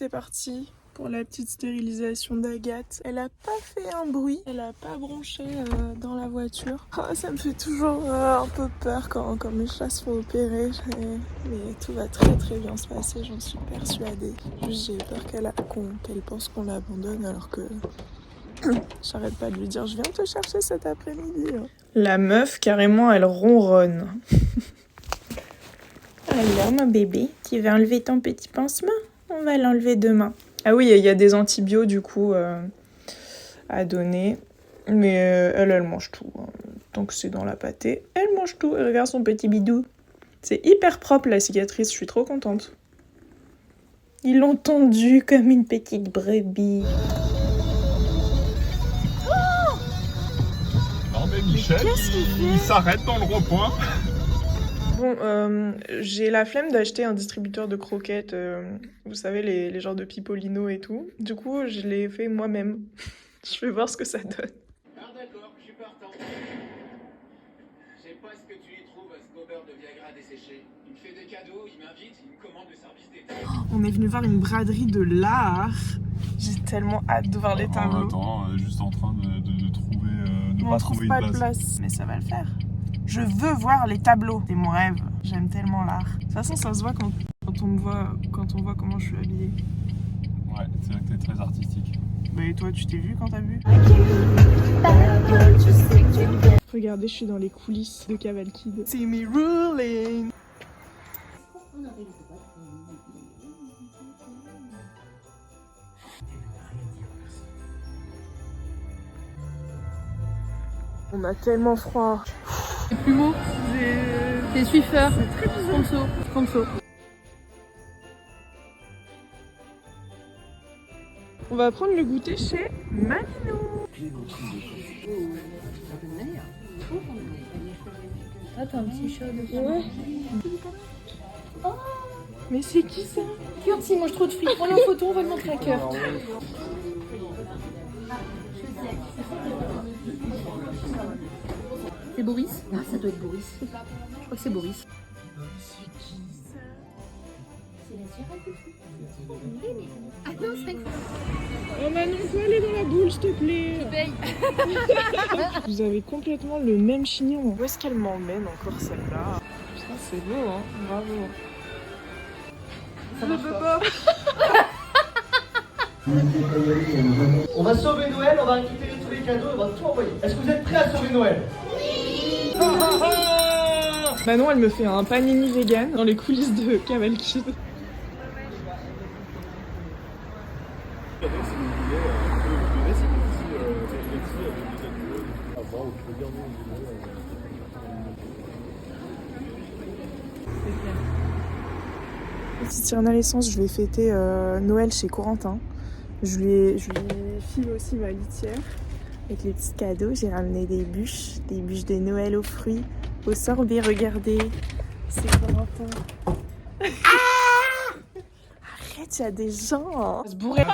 c'est parti pour la petite stérilisation d'Agathe. Elle a pas fait un bruit, elle a pas bronché dans la voiture. Oh, ça me fait toujours un peu peur quand mes chats se font opérer. Mais tout va très très bien se passer, j'en suis persuadée. Juste j'ai peur qu'elle pense qu'on l'abandonne alors que j'arrête pas de lui dire je viens te chercher cet après-midi. La meuf carrément elle ronronne. Alors mon bébé, tu veux enlever ton petit pansement? On va l'enlever demain. Ah oui, il y a des antibiotiques du coup à donner. Mais elle mange tout. Hein. Tant que c'est dans la pâtée, elle mange tout. Et regarde son petit bidou. C'est hyper propre la cicatrice, je suis trop contente. Ils l'ont tendue comme une petite brebis. Non mais Michel, il s'arrête dans le rond-point. Bon, j'ai la flemme d'acheter un distributeur de croquettes, vous savez, les genres de Pipolino et tout. Du coup, je l'ai fait moi-même. Je vais voir ce que ça donne. Ah d'accord, je suis partant. Je sais pas ce que tu y trouves à ce gobeur de Viagra desséché. Il me fait des cadeaux, il m'invite, il me commande le service d'été. On est venu voir une braderie de l'art. J'ai tellement hâte de voir les tableaux. Attends, juste en train de trouver, de On pas trouve trouver pas une de place. place, mais ça va le faire. Je veux voir les tableaux. C'est mon rêve. J'aime tellement l'art. De toute façon, ça se voit quand on voit comment je suis habillée. Ouais, c'est vrai que t'es très artistique. Bah et toi, tu t'es vu quand t'as vu? Regardez, je suis dans les coulisses de Cavalkid. See me ruling. On a tellement froid. Les plumeaux, les suifeurs, C'est très bizarre. Conso. On va prendre le goûter chez Maninou. Ah, t'as un petit chat dessus. Ouais. Mais c'est qui ça? Kurt, s'il mange trop de frites, prends-le en photo, on va le montrer à Kurt. C'est Boris? Ah, ça doit être Boris. Je crois que c'est Boris. C'est qui ça? C'est la sirène. Ah non, c'est Oh Manon, on peut aller dans la boule, s'il te plaît. paye. Vous avez complètement le même chignon. Où est-ce qu'elle m'emmène encore celle-là? Putain, c'est beau, hein. Bravo. Ça marche pas. On va sauver Noël, on va récupérer tous les cadeaux, on va tout envoyer. Est-ce que vous êtes prêts à sauver Noël? Manon, elle me fait un panini vegan dans les coulisses de Cavalkid. Petite sirène à l'essence, je vais fêter Noël chez Corentin. Je lui file aussi ma litière avec les petits cadeaux. J'ai ramené des bûches de Noël aux fruits, au sorbet. Regardez, c'est Corentin. Arrête, il y a des gens. Se bourrer.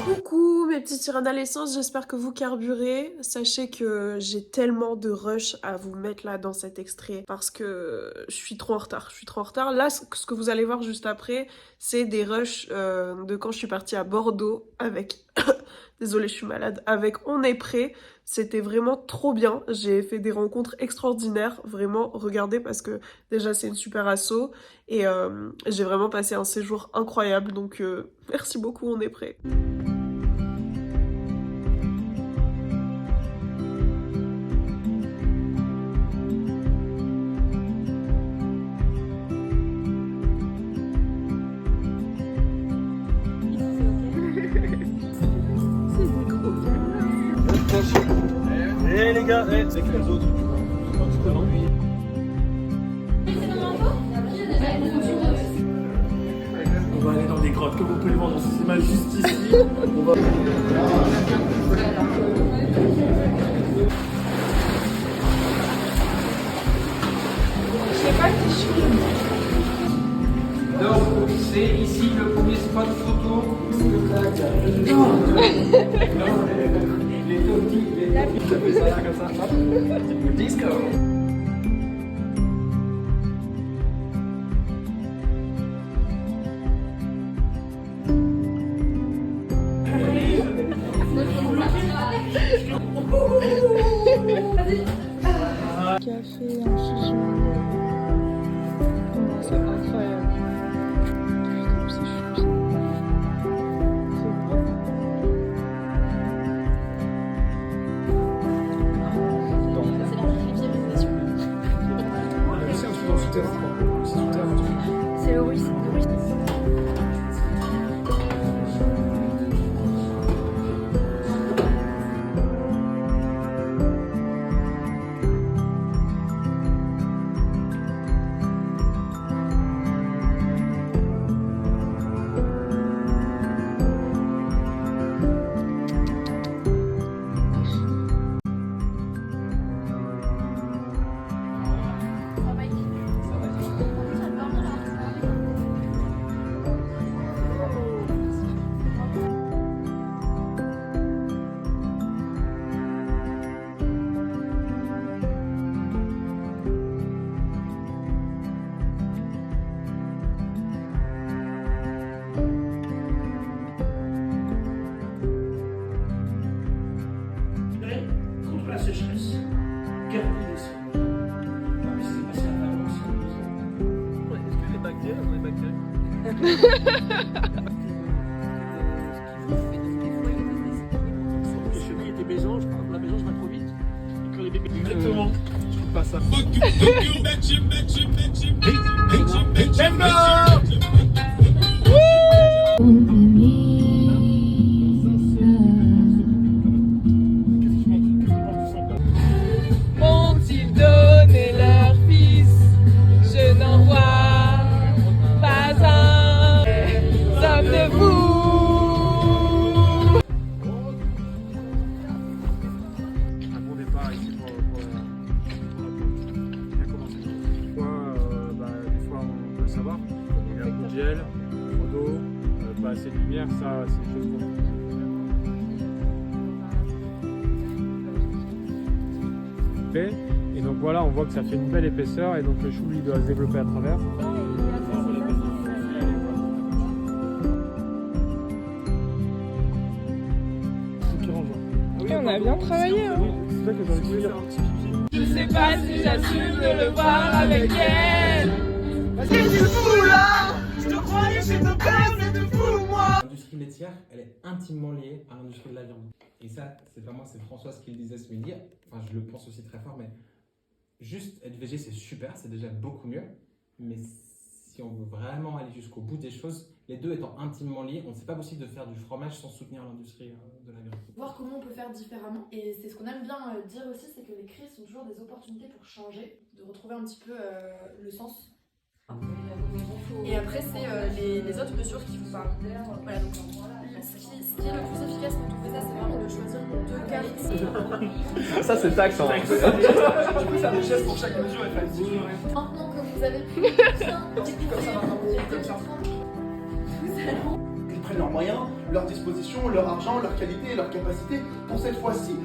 Coucou mes petites sirènes à l'essence, j'espère que vous carburez. Sachez que j'ai tellement de rush à vous mettre là dans cet extrait parce que je suis trop en retard. Là, ce que vous allez voir juste après, c'est des rushs de quand je suis partie à Bordeaux avec... Désolée, je suis malade. Avec On est prêt, c'était vraiment trop bien. J'ai fait des rencontres extraordinaires. Vraiment, regardez parce que déjà c'est une super asso et j'ai vraiment passé un séjour incroyable. Donc merci beaucoup, On est prêt. Eh les gars, c'est qui les autres? On va aller dans des grottes comme on peut les voir dans ces images juste ici. On va... Je sais pas qui je suis. Donc, c'est ici le premier spot photo. Les totis, ça fait ça comme ça. Disco. café, un pigeon. Oh, c'est incroyable. Putain, c'est chou, ça. C'est beau. C'est le ruisse. Contre la sécheresse, garder les sols. C'est passé à l'avance. Est-ce que les bactéries ont des bactéries? Les chenilles et des mésanges, par exemple, la mésange va trop vite. Et quand les bébés. Exactement. Je trouve pas ça. M'ont-ils donné leur fils? Je n'en vois pas un. Somme de vous. Un bon départ ici pour bien commencer. Des fois on peut le savoir. Il y a un coup de gel, trop d'eau, pas assez de lumière, ça c'est des choses qu'on fait. Et donc voilà, on voit que ça fait une belle épaisseur et donc le chou lui doit se développer à travers. On a bien travaillé, hein. C'est ça que j'ai envie de dire. Je sais pas si j'assume de le voir avec elle. L'industrie laitière, elle est intimement liée à l'industrie de la viande. Et ça, c'est Françoise qui le disait ce midi. Enfin, je le pense aussi très fort, mais juste être végé, c'est super, c'est déjà beaucoup mieux. Mais si on veut vraiment aller jusqu'au bout des choses, les deux étant intimement liés, c'est pas possible de faire du fromage sans soutenir l'industrie de la viande. Voir comment on peut faire différemment. Et c'est ce qu'on aime bien dire aussi, c'est que les crises sont toujours des opportunités pour changer, de retrouver un petit peu le sens. Et après, c'est les autres mesures qui vous parlent. Voilà, donc ce qui est le plus efficace quand on fait ça, c'est vraiment de choisir deux cartes. Ça, c'est taxe. Hein. Du coup, c'est un richesse pour chaque mesure. Maintenant que vous avez pu bien Ils prennent leurs moyens, leurs dispositions, leur argent, leur qualité et leur capacité pour cette fois-ci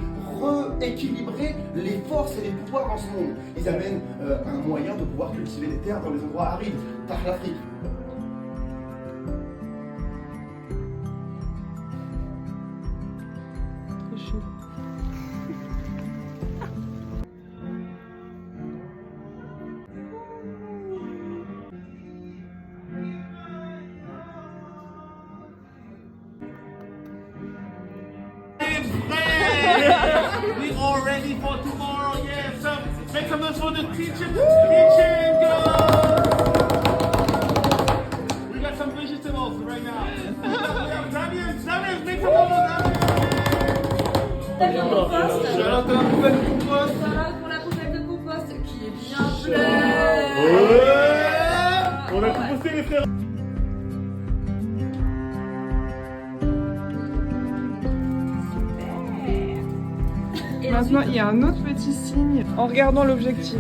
rééquilibrer les forces et les pouvoirs dans ce monde. Ils amènent un moyen de pouvoir cultiver des terres dans les endroits arides, par l'Afrique. We're all ready for tomorrow, yeah. So make some noise for the kitchen go! We got some vegetables right now. Daniel, make some noise. Shout out à la poubelle de compost. Pour la poubelle de compost qui est bien pleine. On a composté les frères. Maintenant, il y a un autre petit signe en regardant l'objectif.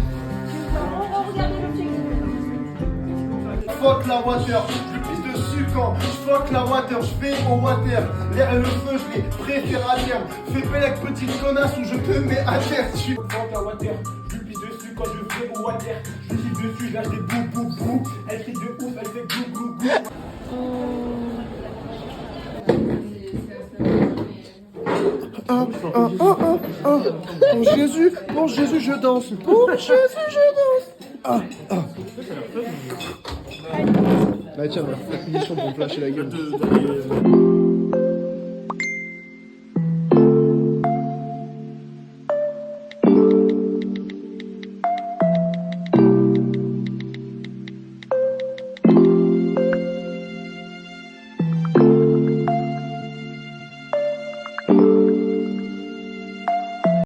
Fuck la water, je pisse dessus quand je fuck la water, je vais au water. L'air et le feu, je les préfère à terme. Fais belle petite connasse ou je te mets à terre. Tu fuck la water, je lui pisse dessus quand je vais au water. Je lui pisse dessus, là je des bou bou bou. Elle crie de ouf, elle fait glou glou glou. Pour Jésus, je danse. Pour Jésus, je danse. Bah tiens, voilà, la punition pour me flasher la gueule.